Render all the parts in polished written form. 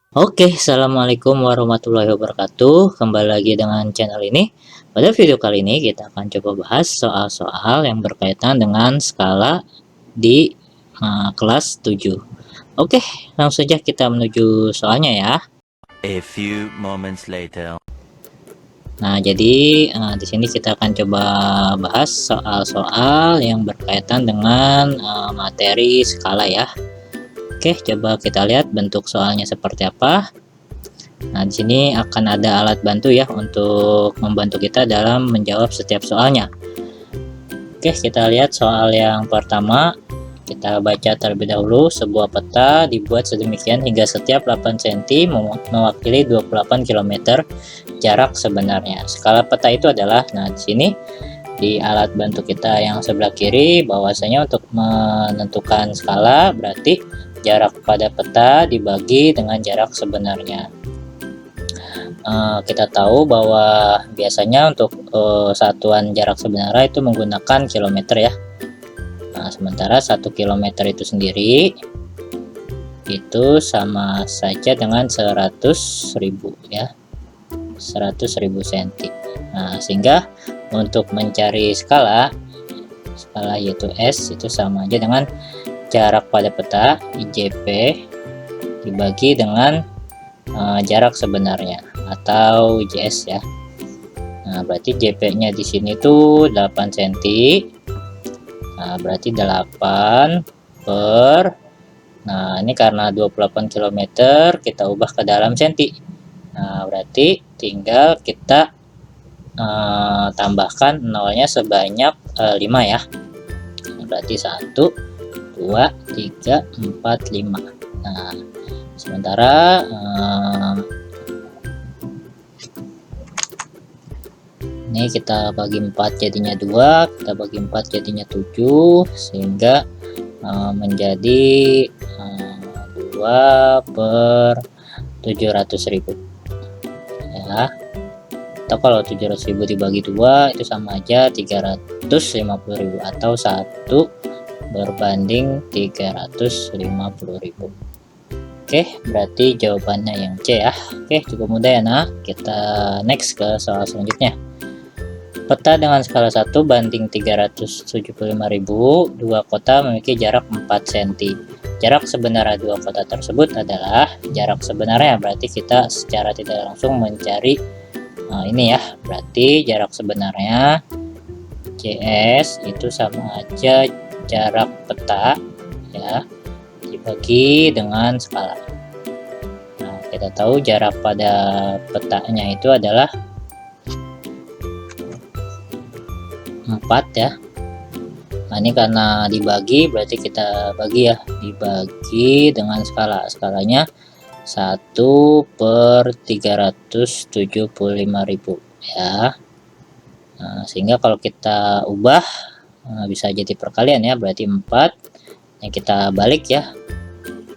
Oke, assalamualaikum warahmatullahi wabarakatuh. Kembali lagi dengan channel ini. Pada video kali ini kita akan coba bahas soal-soal yang berkaitan dengan skala di kelas 7. Oke, langsung saja kita menuju soalnya ya. A few moments later. Nah, jadi di sini kita akan coba bahas soal-soal yang berkaitan dengan materi skala ya. Oke, coba kita lihat bentuk soalnya seperti apa. Nah, di sini akan ada alat bantu ya untuk membantu kita dalam menjawab setiap soalnya. Oke, kita lihat soal yang pertama. Kita baca terlebih dahulu. Sebuah peta dibuat sedemikian hingga setiap 8 cm mewakili 28 km jarak sebenarnya. Skala peta itu adalah, nah di sini di alat bantu kita yang sebelah kiri bahwasanya untuk menentukan skala berarti jarak pada peta dibagi dengan jarak sebenarnya. Kita tahu bahwa biasanya untuk satuan jarak sebenarnya itu menggunakan kilometer ya. Nah, sementara 1 kilometer itu sendiri itu sama saja dengan 100.000 ya, 100.000 cm. Nah, sehingga untuk mencari skala yaitu S itu sama aja dengan jarak pada peta IJP dibagi dengan jarak sebenarnya atau JS ya. Nah, berarti JP-nya di sini tuh 8 cm. Nah, berarti 8 per, nah ini karena 28 km kita ubah ke dalam cm. Nah, berarti tinggal kita tambahkan nolnya sebanyak 5 ya. Berarti 1 2 3 4 5. Nah, sementara ini kita bagi 4 jadinya 2, kita bagi 4 jadinya 7, sehingga menjadi 2 per 700.000 ya. Atau kalau 700.000 dibagi 2 itu sama aja 350.000 atau 1 berbanding 350.000. Oke, berarti jawabannya yang C ya. Oke, cukup mudah ya nak. Kita next ke soal selanjutnya. Peta dengan skala 1 banding 375.000, dua kota memiliki jarak 4 cm. Jarak sebenarnya dua kota tersebut adalah jarak sebenarnya, berarti kita secara tidak langsung mencari ini ya. Berarti jarak sebenarnya JS itu sama aja jarak peta ya dibagi dengan skala. Nah, kita tahu jarak pada petanya itu adalah 4 ya. Nah, ini karena dibagi berarti kita bagi ya, dibagi dengan skalanya 1 per 375.000 ya. Nah, sehingga kalau kita ubah bisa jadi perkalian ya, berarti 4 yang kita balik ya,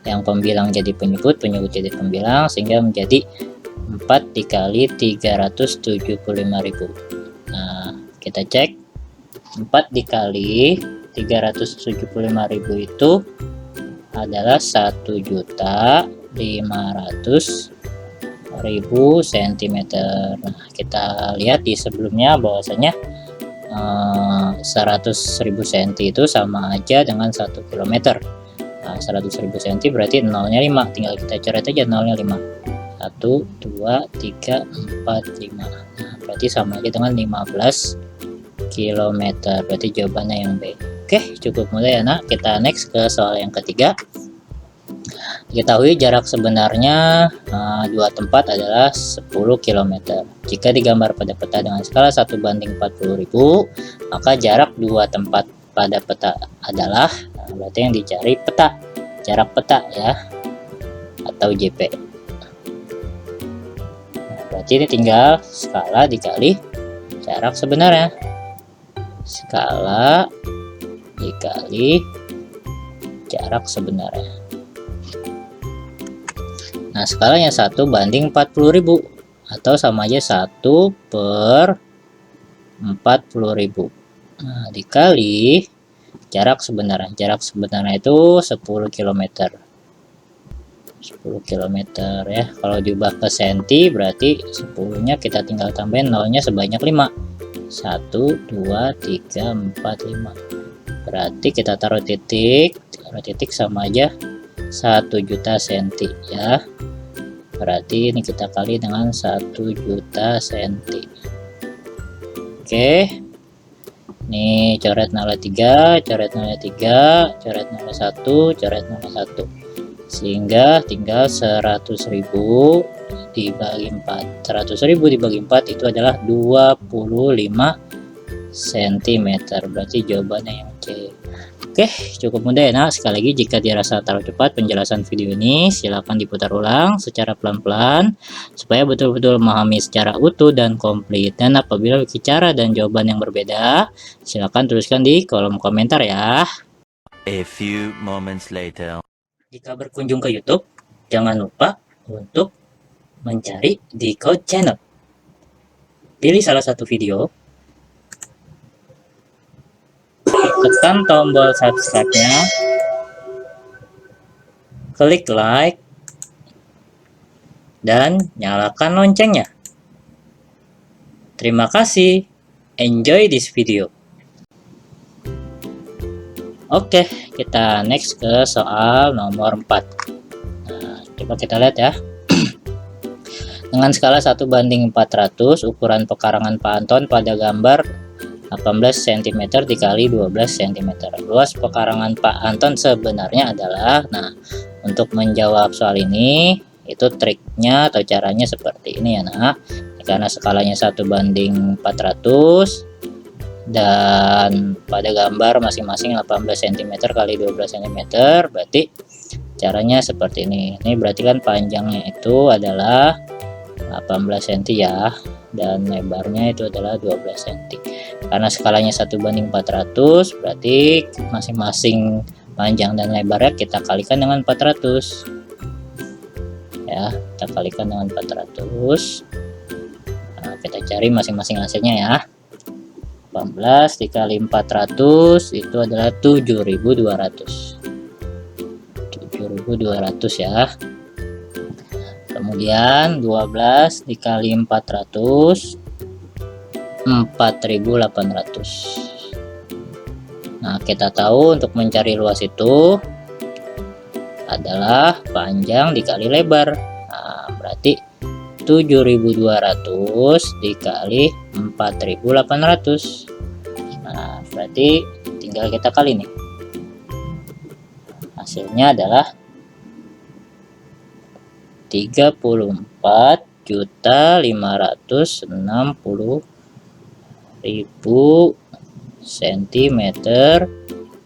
yang pembilang jadi penyebut jadi pembilang, sehingga menjadi 4 dikali 375.000. Nah, kita cek 4 dikali 375.000 itu adalah 1.500.000 cm. Nah, kita lihat di sebelumnya bahwasanya 100.000 cm itu sama aja dengan 1 km. Nah, 100.000 cm berarti nolnya 5, tinggal kita coret aja nolnya 5. 1 2 3 4 5. Nah, berarti sama aja dengan 15 km. Berarti jawabannya yang B. Oke, cukup mudah ya nak. Kita next ke soal yang ketiga. Diketahui jarak sebenarnya dua tempat adalah 10 km. Jika digambar pada peta dengan skala 1 banding 40.000, maka jarak dua tempat pada peta adalah, berarti yang dicari peta, jarak peta ya, atau JP. Nah, berarti ini tinggal skala dikali jarak sebenarnya. Skala dikali jarak sebenarnya. Nah, skalanya 1 banding 40.000 atau sama aja 1 per 40.000. Nah, dikali jarak sebenarnya. Jarak sebenarnya itu 10 km. 10 km ya. Kalau diubah ke senti berarti 10-nya kita tinggal tambahin nolnya sebanyak 5. 1 2 3 4 5. Berarti kita taruh titik sama aja 1 juta senti ya. Berarti ini kita kali dengan 1 juta senti. Oke. Nih coret 03, coret 03, coret 01, coret 01. Sehingga tinggal 100.000 dibagi 4. 100.000 dibagi 4 itu adalah 25 cm. Berarti jawabannya yang C. Oke, cukup mudah ya. Nah, sekali lagi jika dirasa terlalu cepat penjelasan video ini, silakan diputar ulang secara pelan-pelan supaya betul-betul memahami secara utuh dan komplit. Dan apabila bicara dan jawaban yang berbeda, silakan tuliskan di kolom komentar ya. A few moments later. Jika berkunjung ke YouTube, jangan lupa untuk mencari Decode Channel. Pilih salah satu video, tekan tombol subscribe-nya, klik like, dan nyalakan loncengnya. Terima kasih. Enjoy this video. Oke, kita next ke soal nomor 4. Nah, coba kita lihat ya. Dengan skala 1:400, ukuran pekarangan Pak Anton pada gambar 18 cm dikali 12 cm. Luas pekarangan Pak Anton sebenarnya adalah, nah, untuk menjawab soal ini, itu triknya atau caranya seperti ini ya. Nah, karena skalanya 1:400, dan pada gambar masing-masing 18 cm kali 12 cm, berarti caranya seperti ini. Ini berarti kan panjangnya itu adalah 18 cm ya, dan lebarnya itu adalah 12 cm. Karena skalanya 1:400, berarti masing-masing panjang dan lebarnya kita kalikan dengan 400 ya, kita kalikan dengan 400. Nah, kita cari masing-masing hasilnya ya. 18 dikali 400 itu adalah 7.200. 7.200 ya. Kemudian 12 dikali 400, 4.800. Nah, kita tahu untuk mencari luas itu adalah panjang dikali lebar. Nah, berarti 7.200 dikali 4.800. Nah, berarti tinggal kita kali nih. Hasilnya adalah 34.560.000 cm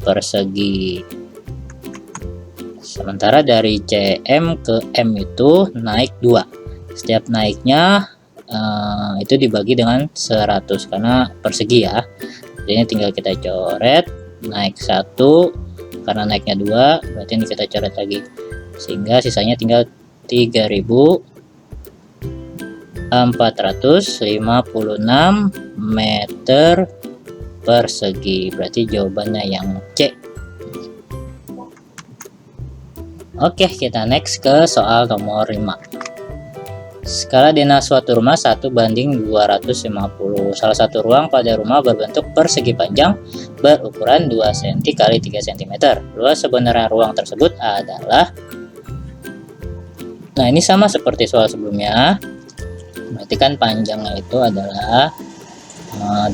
persegi. Sementara dari CM ke M itu naik 2. Setiap naiknya itu dibagi dengan 100 karena persegi ya. Jadi tinggal kita coret, naik 1 karena naiknya 2, berarti ini kita coret lagi sehingga sisanya tinggal 3.456 meter persegi. Berarti jawabannya yang C. Oke, kita next ke soal nomor 5. Skala denah suatu rumah 1:250. Salah satu ruang pada rumah berbentuk persegi panjang berukuran 2 cm kali 3 cm. Luas sebenarnya ruang tersebut adalah, nah ini sama seperti soal sebelumnya. Berarti kan panjangnya itu adalah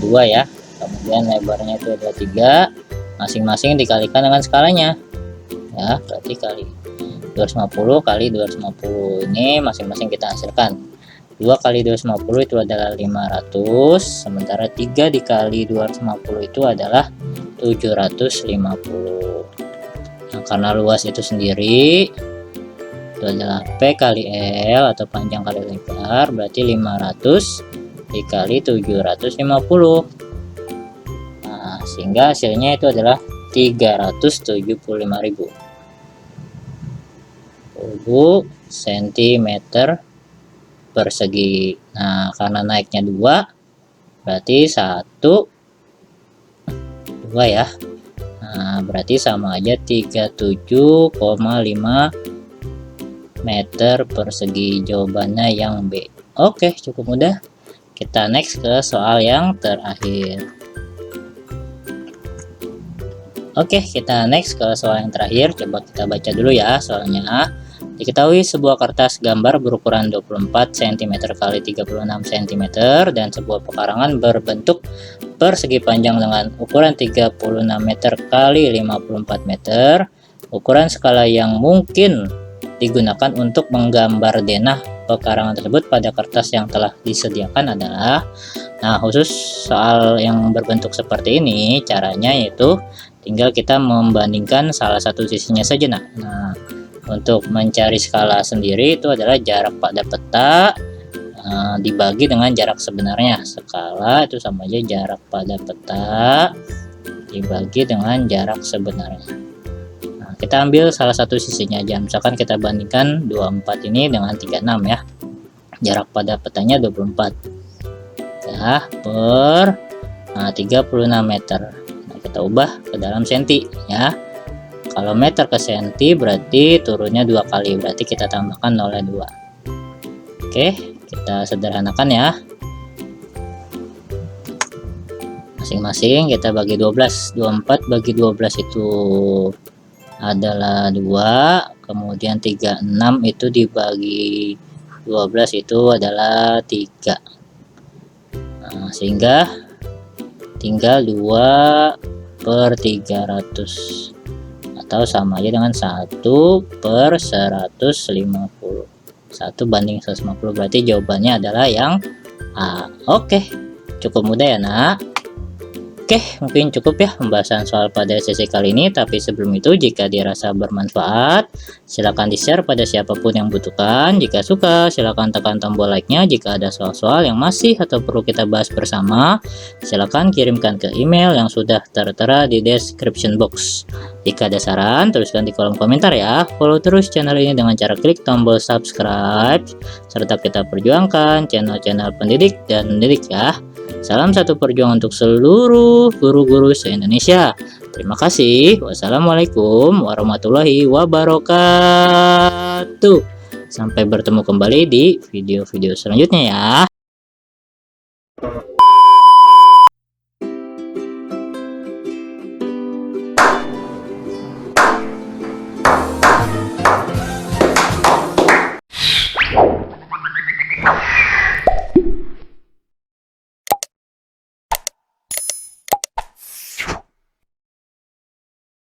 2 ya. Kemudian lebarnya itu adalah 3. Masing-masing dikalikan dengan skalanya. Ya, berarti kali 250 kali 250, ini masing-masing kita hasilkan. 2 kali 250 itu adalah 500, sementara 3 dikali 250 itu adalah 750. Nah, karena luas itu sendiri itu adalah P kali L atau panjang kali lebar, berarti 500 dikali 750. Nah, sehingga hasilnya itu adalah 375.000 cm persegi. Nah, karena naiknya 2 berarti 1 2 ya. Nah, berarti sama aja 37,5 meter persegi. Jawabannya yang B. Oke, cukup mudah. Kita next ke soal yang terakhir. Oke, kita next ke soal yang terakhir. Coba kita baca dulu ya soalnya. Diketahui sebuah kertas gambar berukuran 24 cm x 36 cm dan sebuah pekarangan berbentuk persegi panjang dengan ukuran 36 meter x 54 meter. Ukuran skala yang mungkin digunakan untuk menggambar denah pekarangan tersebut pada kertas yang telah disediakan adalah, nah khusus soal yang berbentuk seperti ini caranya yaitu tinggal kita membandingkan salah satu sisinya saja. Nah untuk mencari skala sendiri itu adalah jarak pada peta dibagi dengan jarak sebenarnya. Skala itu sama aja jarak pada peta dibagi dengan jarak sebenarnya. Nah, kita ambil salah satu sisinya aja, misalkan kita bandingkan 24 ini dengan 36 ya. Jarak pada petanya 24 ya, per 36 meter. Nah, kita ubah ke dalam senti ya. Kalau meter ke senti berarti turunnya 2 kali, berarti kita tambahkan 0,2. Oke, kita sederhanakan ya. Masing-masing kita bagi 12. 24 bagi 12 itu adalah 2, kemudian 36 itu dibagi 12 itu adalah 3. Nah, sehingga tinggal 2 per 300 atau sama aja dengan 1 per 150. 1 banding 150 berarti jawabannya adalah yang A. Oke, cukup mudah ya nak. Oke, mungkin cukup ya pembahasan soal pada sesi kali ini. Tapi sebelum itu, jika dirasa bermanfaat, silahkan di-share pada siapapun yang butuhkan. Jika suka, silahkan tekan tombol like-nya. Jika ada soal-soal yang masih atau perlu kita bahas bersama, silahkan kirimkan ke email yang sudah tertera di description box. Jika ada saran, tuliskan di kolom komentar ya. Follow terus channel ini dengan cara klik tombol subscribe, serta kita perjuangkan channel-channel pendidik dan mendidik ya. Salam satu perjuangan untuk seluruh guru-guru se-Indonesia. Terima kasih. Wassalamualaikum warahmatullahi wabarakatuh. Sampai bertemu kembali di video-video selanjutnya ya.